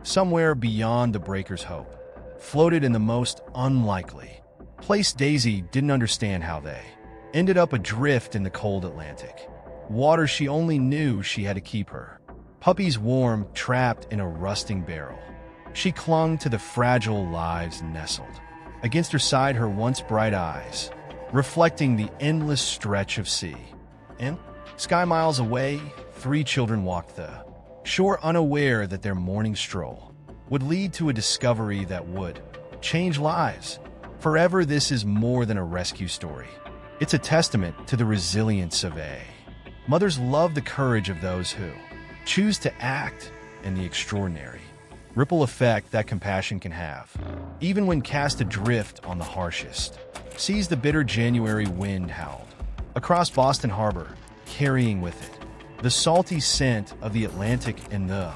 somewhere beyond the breaker's hope, floated in the most unlikely place. Daisy didn't understand how they ended up adrift in the cold Atlantic. Water she only knew she had to keep her puppies warm, trapped in a rusting barrel. She clung to the fragile lives nestled against her side, her once bright eyes reflecting the endless stretch of sea. And sky miles away, 3 children walked the shore, unaware that their morning stroll would lead to a discovery that would change lives forever. This is more than a rescue story. It's a testament to the resilience of a mother's love, the courage of those who choose to act, and the extraordinary ripple effect that compassion can have, even when cast adrift on the harshest seas. The bitter January wind howled across Boston Harbor, carrying with it the salty scent of the Atlantic and the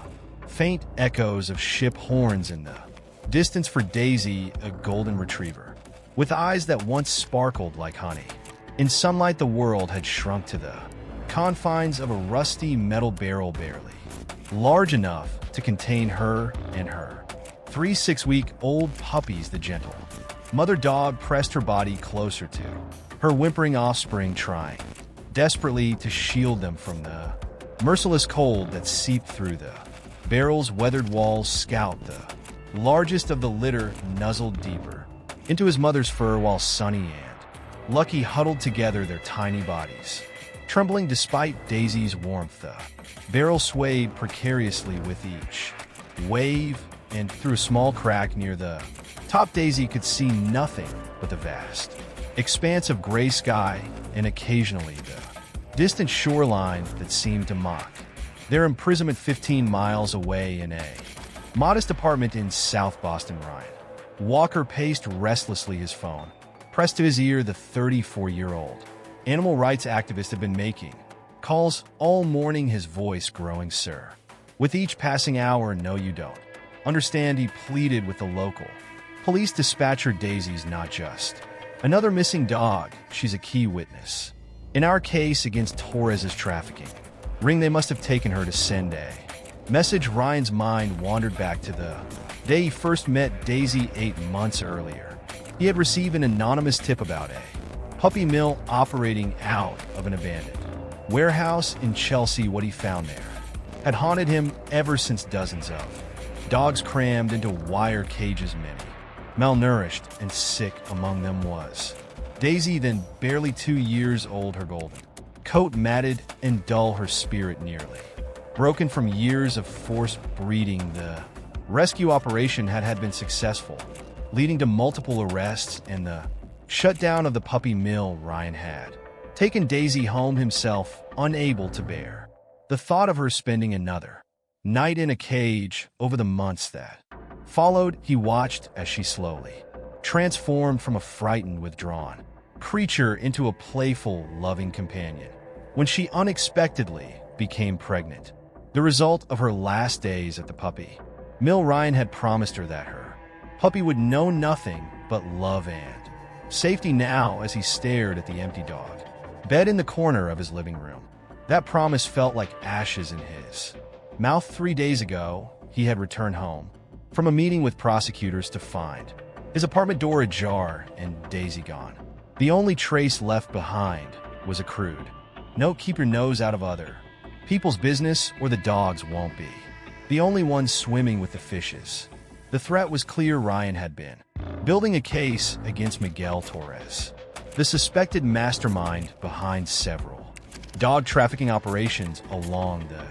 faint echoes of ship horns in the distance. For Daisy, a golden retriever with eyes that once sparkled like honey in sunlight, the world had shrunk to the confines of a rusty metal barrel, barely large enough to contain her and her 3 6-week-old puppies. The gentle mother dog pressed her body closer to her whimpering offspring, trying desperately to shield them from the merciless cold that seeped through the barrel's weathered walls. Scout, the largest of the litter, nuzzled deeper into his mother's fur, while Sunny and Lucky huddled together, their tiny bodies trembling despite Daisy's warmth. The barrel swayed precariously with each wave, and through a small crack near the top, Daisy could see nothing but the vast expanse of gray sky and occasionally the distant shoreline that seemed to mock their imprisonment. 15 miles away, in a modest apartment in South Boston, Ryan Walker paced restlessly, his phone pressed to his ear. The 34-year-old animal rights activist had been making calls all morning, his voice growing sir with each passing hour. No, you don't understand, he pleaded with the local police dispatcher. Daisy's not just another missing dog, she's a key witness in our case against Torres's trafficking ring. They must have taken her to send a message. Ryan's mind wandered back to the day he first met Daisy 8 months earlier. He had received an anonymous tip about a puppy mill operating out of an abandoned warehouse in Chelsea. What he found there had haunted him ever since. Dozens of dogs crammed into wire cages, many malnourished and sick. Among them was Daisy, then barely 2 years old, her golden coat matted and dull, her spirit nearly broken from years of forced breeding. The rescue operation had been successful, leading to multiple arrests and the shutdown of the puppy mill. Ryan had taken Daisy home himself, unable to bear the thought of her spending another night in a cage. Over the months that followed, he watched as she slowly transformed from a frightened, withdrawn creature into a playful, loving companion. When she unexpectedly became pregnant, the result of her last days at the puppy mill, Ryan had promised her that her puppy would know nothing but love and safety. Now, as he stared at the empty dog bed in the corner of his living room, that promise felt like ashes in his mouth. 3 days ago, he had returned home from a meeting with prosecutors to find his apartment door ajar and Daisy gone. The only trace left behind was a crude note: keep your nose out of other people's business or the dogs won't be the only ones swimming with the fishes. The threat was clear. Ryan had been building a case against Miguel Torres, the suspected mastermind behind several dog trafficking operations along the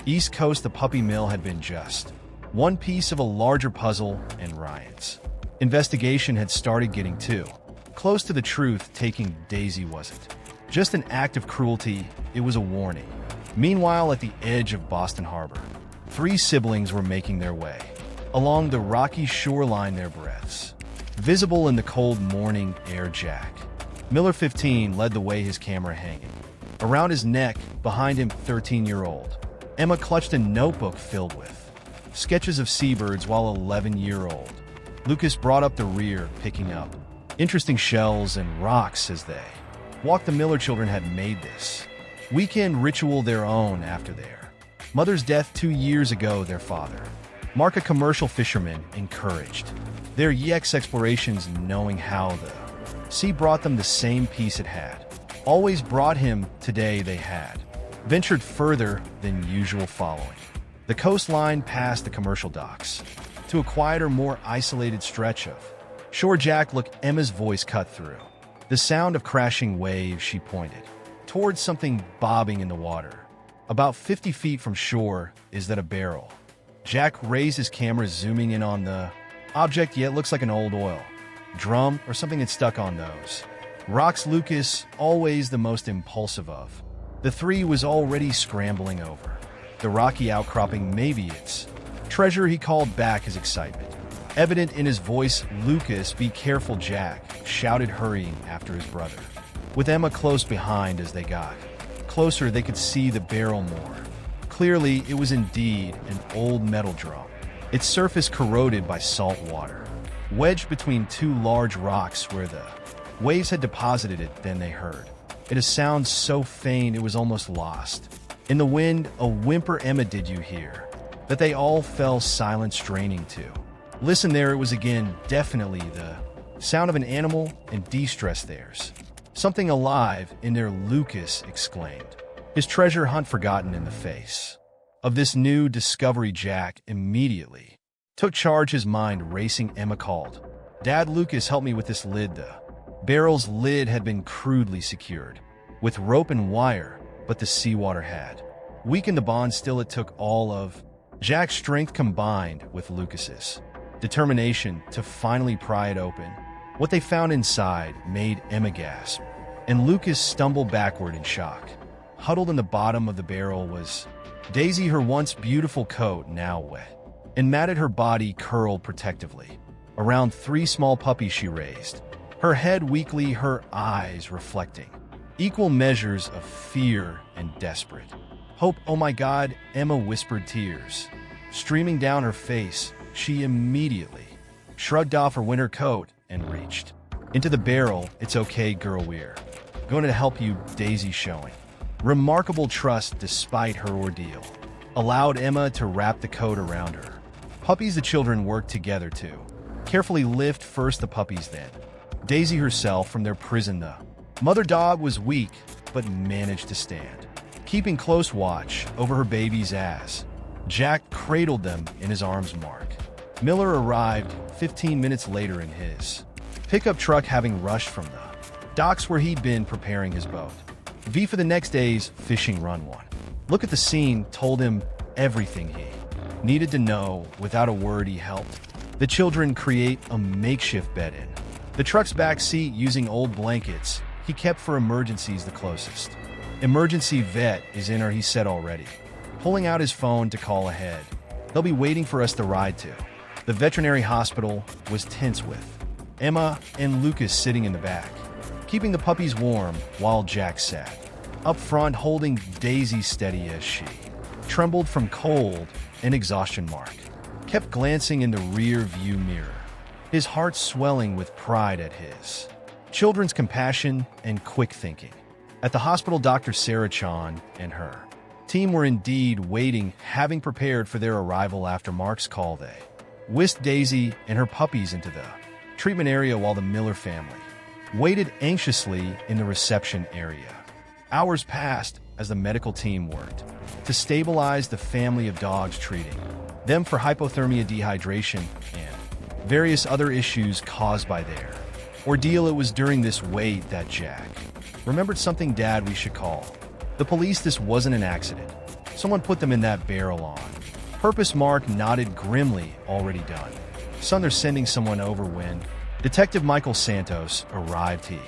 East Coast. The puppy mill had been just one piece of a larger puzzle, and Ryan's investigation had started getting too close to the truth. Taking Daisy wasn't just an act of cruelty, it was a warning. Meanwhile, at the edge of Boston Harbor, 3 siblings were making their way along the rocky shoreline, their breaths visible in the cold morning air. Jack Miller, 15, led the way, his camera hanging around his neck. Behind him, 13-year-old Emma clutched a notebook filled with sketches of seabirds, while 11-year-old Lucas brought up the rear, picking up interesting shells and rocks as they walked. The Miller children had made this weekend ritual their own after their mother's death 2 years ago. Their father Mark, a commercial fisherman, encouraged. Their EX explorations, knowing how the sea brought them the same peace it had. Always brought him today they had. Ventured further than usual following the coastline past the commercial docks to a quieter, more isolated stretch of shore. Jack looked. Emma's voice cut through the sound of crashing waves. She pointed towards something bobbing in the water. About 50 feet from shore. Is that a barrel? Jack raised his camera, zooming in on the object. Yet looks like an old oil drum or something had stuck on those rocks. Lucas, always the most impulsive of the three, was already scrambling over the rocky outcropping. Maybe it's treasure, he called back, his excitement evident in his voice. Lucas, be careful, Jack shouted, hurrying after his brother, with Emma close behind. As they got closer, they could see the barrel more clearly. It was indeed an old metal drum, its surface corroded by salt water, wedged between two large rocks where the waves had deposited it. Then they heard it, a sound so faint it was almost lost in the wind. A whimper. Emma, did you hear that? They all fell silent, straining to listen. There it was again, definitely the sound of an animal in distress. There's something alive in there, Lucas exclaimed, his treasure hunt forgotten in the face of this new discovery. Jack immediately took charge, his mind racing. Emma called, Dad, Lucas, help me with this lid. The barrel's lid had been crudely secured with rope and wire, but the seawater had weakened the bond. Still, it took all of Jack's strength combined with Lucas's determination to finally pry it open. What they found inside made Emma gasp, and Lucas stumble backward in shock. Huddled in the bottom of the barrel was Daisy, her once beautiful coat now wet and matted, her body curled protectively around three small puppies she raised, her head weakly, her eyes reflecting equal measures of fear and desperate hope. Oh my God, Emma whispered, tears streaming down her face. She immediately shrugged off her winter coat and reached into the barrel. It's okay, girl, we're going to help you. Daisy, showing remarkable trust despite her ordeal, allowed Emma to wrap the coat around her puppies. The children worked together to carefully lift first the puppies, then Daisy herself from their prison. The mother dog was weak, but managed to stand, keeping close watch over her babies as Jack cradled them in his arms. Mark Miller arrived 15 minutes later in his pickup truck, having rushed from the docks where he'd been preparing his boat V for the next day's fishing run. One look at the scene told him everything he needed to know. Without a word, he helped the children create a makeshift bed in the truck's back seat using old blankets he kept for emergencies. The closest emergency vet is in her, he said, already pulling out his phone to call ahead. They'll be waiting for us to ride to. The veterinary hospital was tense, with Emma and Lucas sitting in the back, keeping the puppies warm, while Jack sat up front holding Daisy steady as she trembled from cold and exhaustion. Mark kept glancing in the rear view mirror, his heart swelling with pride at his children's compassion and quick thinking. At the hospital, Dr. Sarah Chan and her team were indeed waiting, having prepared for their arrival. After Mark's call, they whisked Daisy and her puppies into the treatment area while the Miller family waited anxiously in the reception area. Hours passed as the medical team worked to stabilize the family of dogs, treating them for hypothermia, dehydration, and various other issues caused by their ordeal. It was during this wait that Jack remembered something. Dad, we should call the police. This wasn't an accident. Someone put them in that barrel on purpose. Mark nodded grimly. Already done. Son, they're sending someone over. When Detective Michael Santos arrived, he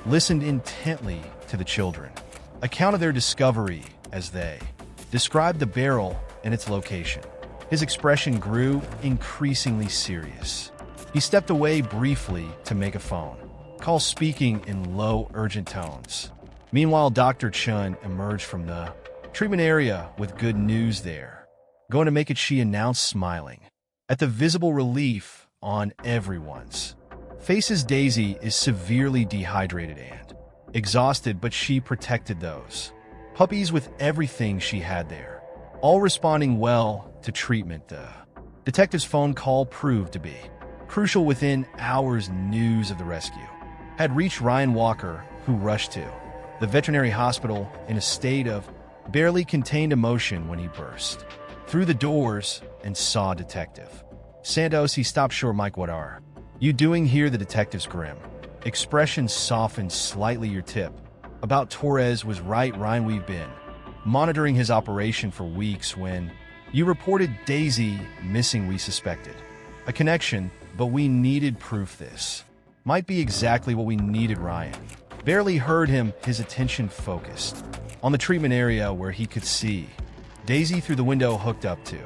listened intently to the children account of their discovery as they described the barrel and its location. His expression grew increasingly serious. He stepped away briefly to make a phone call, speaking in low, urgent tones. Meanwhile, Dr. Chun emerged from the treatment area with good news. There going to make it, she announced, smiling at the visible relief on everyone's faces. Daisy is severely dehydrated and exhausted, but she protected those puppies with everything she had there, all responding well to treatment. The Detective's phone call proved to be crucial. Within hours, news of the rescue had reached Ryan Walker, who rushed to the veterinary hospital in a state of barely contained emotion when he burst through the doors and saw Detective Santos. He stopped short. "Mike, what are you doing here?" The detective's grim expression softened slightly. "Your tip about Torres was right, Ryan. We've been monitoring his operation for weeks. When you reported Daisy missing, we suspected a connection, but we needed proof. This might be exactly what we needed." Ryan barely heard him, his attention focused on the treatment area where he could see Daisy through the window, hooked up to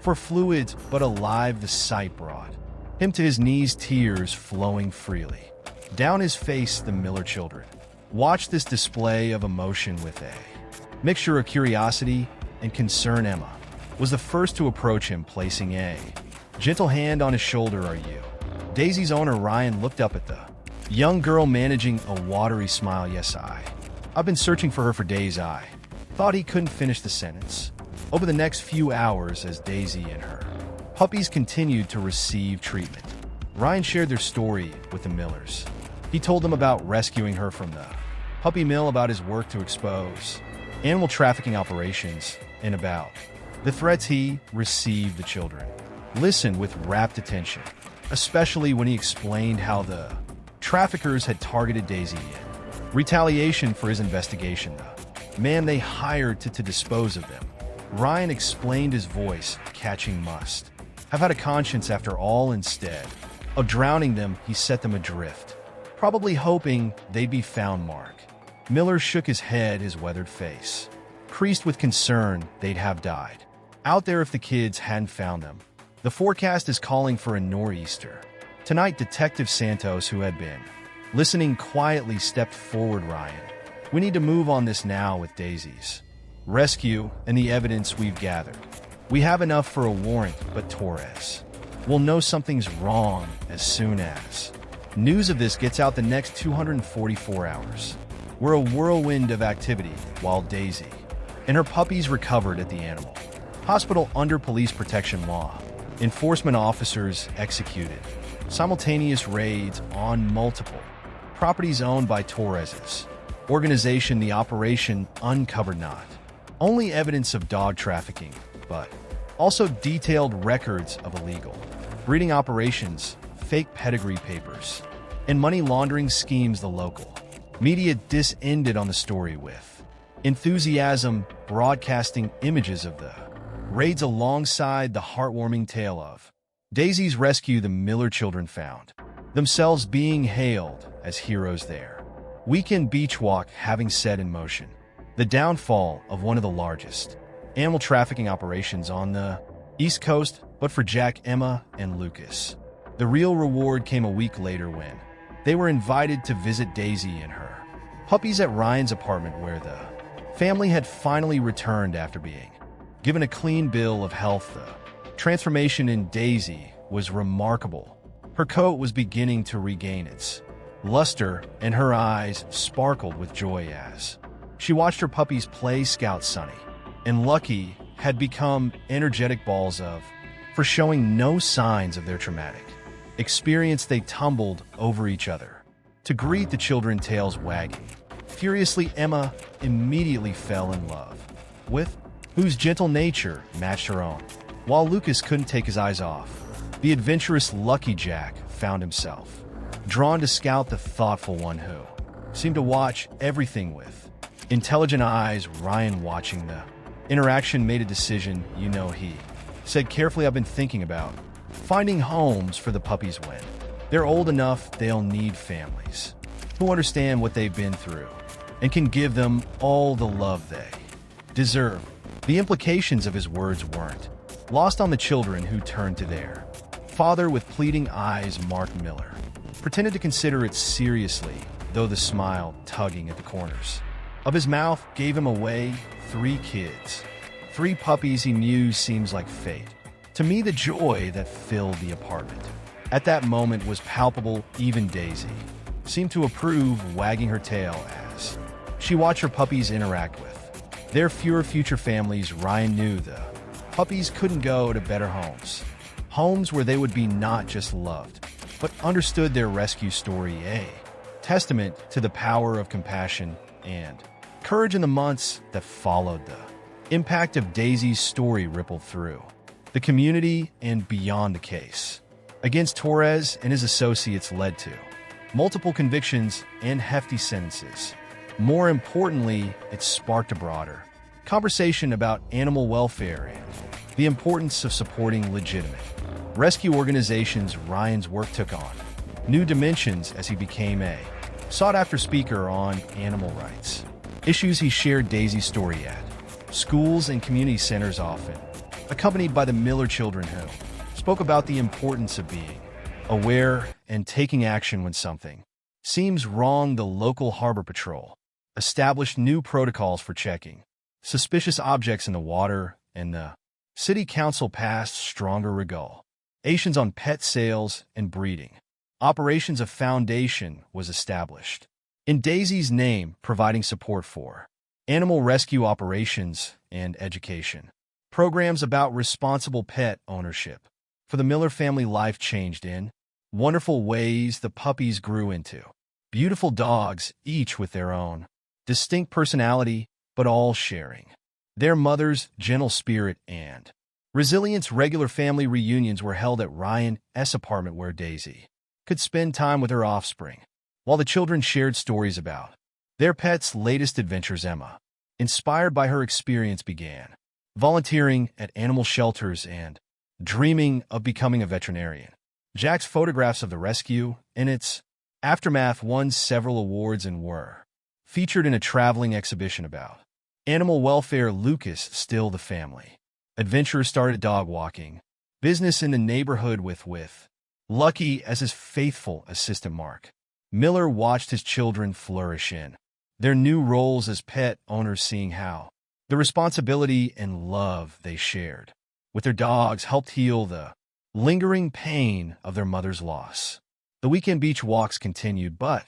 for fluids, but alive. The sight brought him to his knees, tears flowing freely down his face. The Miller children watched this display of emotion with a mixture of curiosity and concern. Emma was the first to approach him, placing a gentle hand on his shoulder. "Are you Daisy's owner?" Ryan looked up at the young girl, managing a watery smile. "Yes, I've been searching for her for days." I thought he couldn't finish the sentence. Over the next few hours, as Daisy and her puppies continued to receive treatment, Ryan shared their story with the Millers. He told them about rescuing her from the puppy mill, about his work to expose animal trafficking operations, and about the threats he received. The children listened with rapt attention, especially when he explained how the traffickers had targeted Daisy in retaliation for his investigation, the man they hired to dispose of them. Ryan explained, his voice catching. "Must have had a conscience after all. Instead of drowning them, he set them adrift, probably hoping they'd be found." Mark Miller shook his head, his weathered face creased with concern. "They'd have died out there if the kids hadn't found them. The forecast is calling for a nor'easter tonight." Detective Santos, who had been listening quietly, stepped forward. "Ryan, we need to move on this now. With Daisy's rescue and the evidence we've gathered, we have enough for a warrant, but Torres will know something's wrong as soon as news of this gets out. The next 244 hours were a whirlwind of activity while Daisy and her puppies recovered at the animal hospital under police protection. Law enforcement officers executed simultaneous raids on multiple properties owned by Torres's organization. The operation uncovered not only evidence of dog trafficking, but also detailed records of illegal breeding operations, fake pedigree papers, and money laundering schemes. The local media disended on the story with enthusiasm, broadcasting images of the raids alongside the heartwarming tale of Daisy's rescue. The Miller children found themselves being hailed as heroes there. Weekend beach walk having set in motion the downfall of one of the largest animal trafficking operations on the East Coast. But for Jack, Emma, and Lucas, the real reward came a week later when they were invited to visit Daisy and her puppies at Ryan's apartment, where the family had finally returned after being given a clean bill of health. The transformation in Daisy was remarkable. Her coat was beginning to regain its luster, and her eyes sparkled with joy as she watched her puppies play. Scout, Sunny, and Lucky had become energetic balls of for showing no signs of their traumatic experience. They tumbled over each other to greet the children, tails wagging furiously. Emma immediately fell in love with whose gentle nature matched her own, while Lucas couldn't take his eyes off the adventurous Lucky. Jack found himself drawn to Scout, the thoughtful one who seemed to watch everything with intelligent eyes. Ryan, watching the interaction, made a decision. He said carefully, "I've been thinking about finding homes for the puppies. When they're old enough, they'll need families who understand what they've been through and can give them all the love they deserve." The implications of his words weren't lost on the children, who turned to their father with pleading eyes. Mark Miller pretended to consider it seriously, though the smile tugging at the corners of his mouth gave him away. 3 kids, 3 puppies, he mused. Seems like fate to me. The joy that filled the apartment at that moment was palpable. Even Daisy seemed to approve, wagging her tail as she watched her puppies interact with their fewer future families. Ryan knew the puppies couldn't go to better homes Homes where they would be not just loved, but understood. Their rescue story, a testament to the power of compassion and courage. In the months that followed, the impact of Daisy's story rippled through the community and beyond. The case against Torres and his associates led to multiple convictions and hefty sentences. More importantly, it sparked a broader conversation about animal welfare and the importance of supporting legitimate rescue organizations. Ryan's work took on new dimensions as he became a sought-after speaker on animal rights issues. He shared Daisy's story at schools and community centers, often accompanied by the Miller children, who spoke about the importance of being aware and taking action when something seems wrong. The local harbor patrol established new protocols for checking suspicious objects in the water, and the city council passed stronger regulations on pet sales and breeding operations. A foundation was established in Daisy's name, providing support for animal rescue operations and education programs about responsible pet ownership. For the Miller family, life changed in wonderful ways. The puppies grew into beautiful dogs, each with their own distinct personality, but all sharing their mother's gentle spirit and resilience. Regular family reunions were held at Ryan's apartment, where Daisy could spend time with her offspring, while the children shared stories about their pets' latest adventures. Emma, inspired by her experience, began volunteering at animal shelters and dreaming of becoming a veterinarian. Jack's photographs of the rescue and its aftermath won several awards and were featured in a traveling exhibition about animal welfare. Lucas, still the family adventurer, started a dog walking business in the neighborhood with Lucky as his faithful assistant. Mark Miller watched his children flourish in their new roles as pet owners, seeing how the responsibility and love they shared with their dogs helped heal the lingering pain of their mother's loss. The weekend beach walks continued, but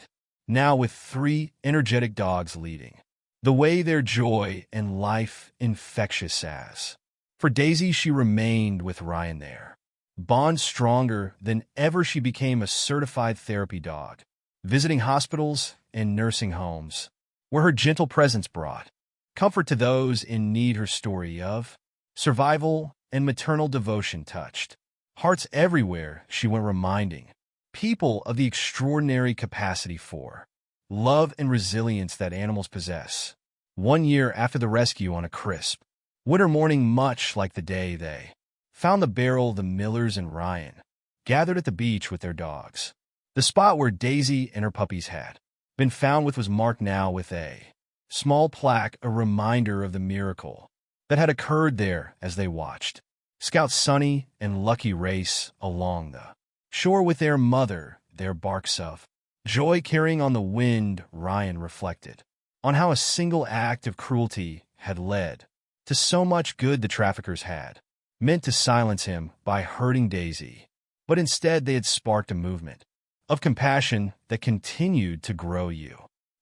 now with 3 energetic dogs leading the way, their joy and life infectious. As for Daisy, she remained with Ryan, their bond stronger than ever. She became a certified therapy dog, visiting hospitals and nursing homes, where her gentle presence brought comfort to those in need. Her story of survival and maternal devotion touched hearts everywhere she went, reminding people of the extraordinary capacity for love and resilience that animals possess. 1 year after the rescue, on a crisp winter morning, much like the day they found the barrel, the Millers and Ryan gathered at the beach with their dogs. The spot where Daisy and her puppies had been found was marked now with a small plaque, a reminder of the miracle that had occurred there as they watched Scout Sunny and Lucky race along the shore with their mother, their barks of joy carrying on the wind. Ryan reflected on how a single act of cruelty had led to so much good. The traffickers had meant to silence him by hurting Daisy, but instead they had sparked a movement of compassion that continued to grow. You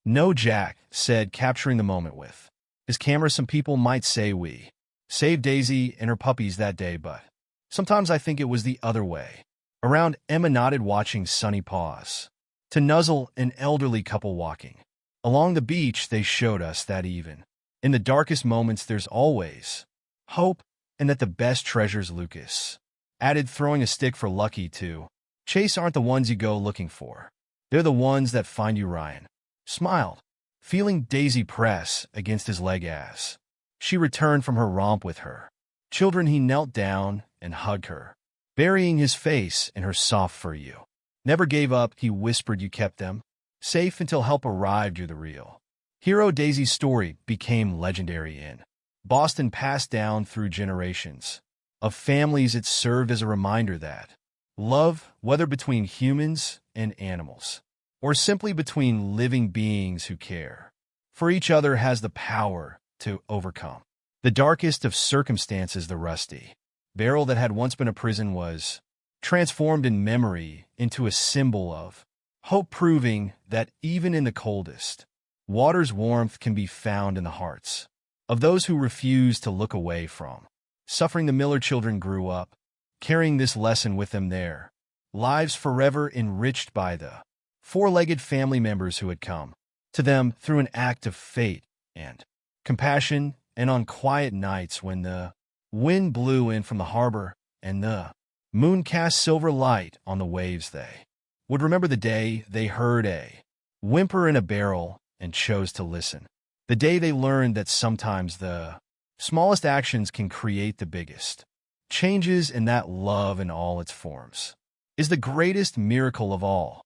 know, Jack said, capturing the moment with his camera, some people might say we saved Daisy and her puppies that day, but sometimes I think it was the other way around. Emma nodded, watching Sunny pause to nuzzle an elderly couple walking along the beach. They showed us that even in the darkest moments, there's always hope, and that the best treasures. Lucas added, throwing a stick for Lucky to chase aren't the ones you go looking for. They're the ones that find you. Ryan smiled, feeling Daisy press against his leg as she returned from her romp with her children. He knelt down and hugged her, burying his face in her soft fur. You never gave up, he whispered. You kept them safe until help arrived. You're the real hero. Daisy's story became legendary in Boston, passed down through generations of families. It served as a reminder that love, whether between humans and animals, or simply between living beings who care for each other, has the power to overcome the darkest of circumstances. The rusty barrel that had once been a prison was transformed in memory into a symbol of hope, proving that even in the coldest water's warmth can be found in the hearts of those who refuse to look away from suffering. The Miller children grew up carrying this lesson with them their lives forever enriched by the four-legged family members who had come to them through an act of fate and compassion, and on quiet nights when the wind blew in from the harbor and the moon cast silver light on the waves, they would remember the day they heard a whimper in a barrel and chose to listen. The day they learned that sometimes the smallest actions can create the biggest changes, and that love in all its forms is the greatest miracle of all.